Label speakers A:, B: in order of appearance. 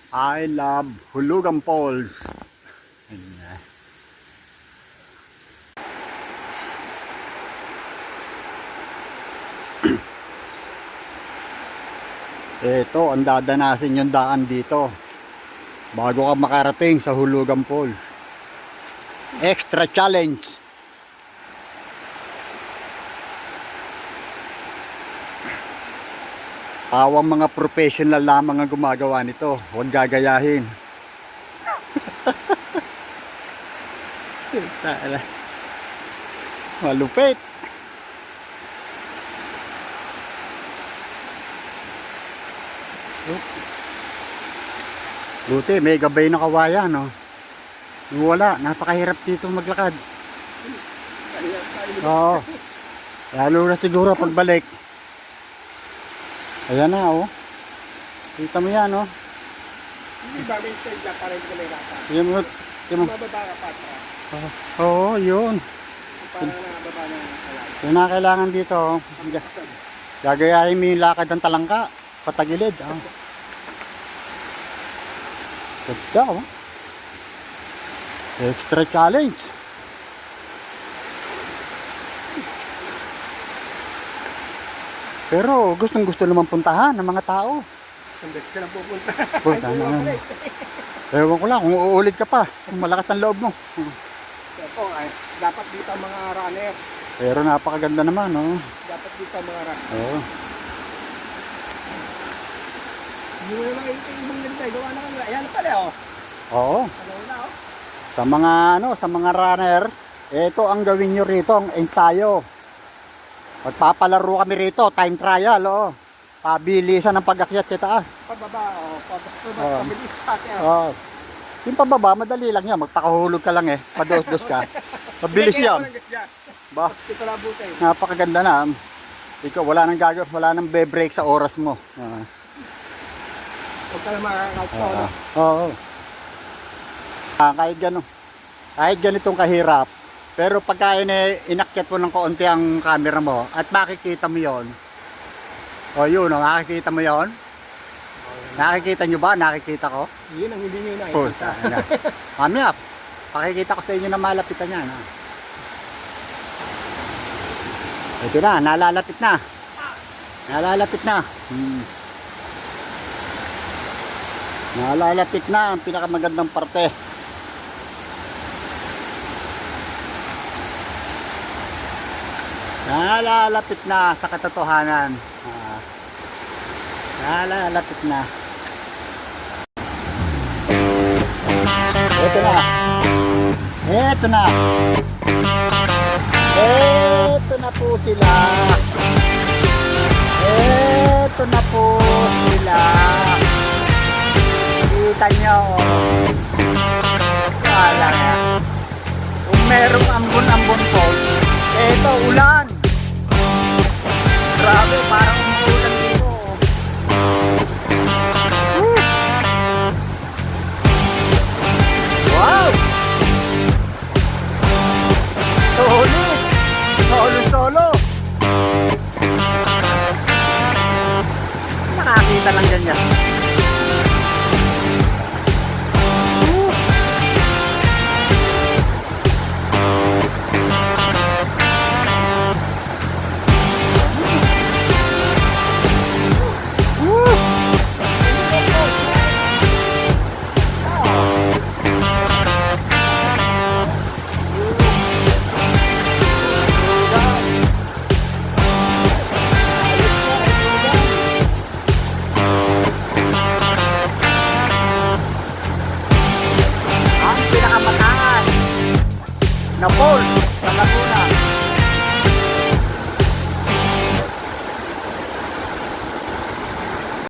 A: I love Hulugan Falls. Ayan. Ito, ang dadanasin yung daan dito bago ka makarating sa Hulugan Falls. Extra challenge. Awang mga professional lamang ang gumagawa nito. Huwag gagayahin. Malupit. Buti, may gabay na kawayan, no? Wala, napakahirap dito maglakad. Oo. Lalo na siguro pagbalik. Ayan na, oh. Kita mo yan, oh.
B: Hindi ba may stage na parang hindi ka may rata?
A: Yung
B: Mababa ka pa atra.
A: Oo, yun.
B: Parang nakababa na kalay.
A: Yun na kailangan dito, oh. Gagayahin mo yung lakad ng talangka. Patagilid, oh. Ganda, oh. Extra challenge. Pero gustong gusto naman puntahan ng mga tao.
B: Isang beses ka lang pupunta.
A: Punta na. Ewan ko lang kung uulit ka pa. Kung malakas ang loob mo.
B: Ito, ay, dapat dito ang mga runner.
A: Pero napakaganda naman, oh.
B: Dapat dito ang mga runner.
A: Oo.
B: Hindi mo naman ibang ganito. Gawa na kanila. Ayan na pala, oh.
A: Oo.
B: Ano na, oh.
A: Sa mga runner, ito ang gawin nyo rito, ang ensayo. Magpapalaro kami rito, time trial, oh. Pabilisan ng pag-akyat sa taas.
B: Pababa, oh. Pabilis pati, oh.
A: Oh. Yung pababa, madali lang yan. Magpakahulog ka lang eh. Pados-dos ka. Mabilis yan. Ba?
B: Ito lang buti.
A: Napakaganda na. Ikaw, wala nang gagawin, wala nang be-break sa oras mo.
B: Huwag ka lang makakakouch sa ulo.
A: Oo. Kahit ganitong kahirap, pero pagka inakyat mo ng kaunti ang camera mo at makikita mo yon. O yun, makikita mo yon. Nakikita nyo ba? Nakikita ko?
B: Yun ang hindi nyo
A: Puta,
B: nakikita.
A: Mamaya, pakikita ko sa inyo na malapitan yan. Ito na, nalalapit na. Nalalapit na. Nalalapit na ang pinakamagandang parte. Nalalapit na sa katotohanan. Nalalapit na. Ito na. Ito na. Ito na po sila. Ito na po sila. Kita nyo. Wala na. Kung merong ambon-ambon po, ito ulan. Grabe, parang umuulan dito. Wow! Solo. Nakakita lang ganyan. Na falls sa Laguna.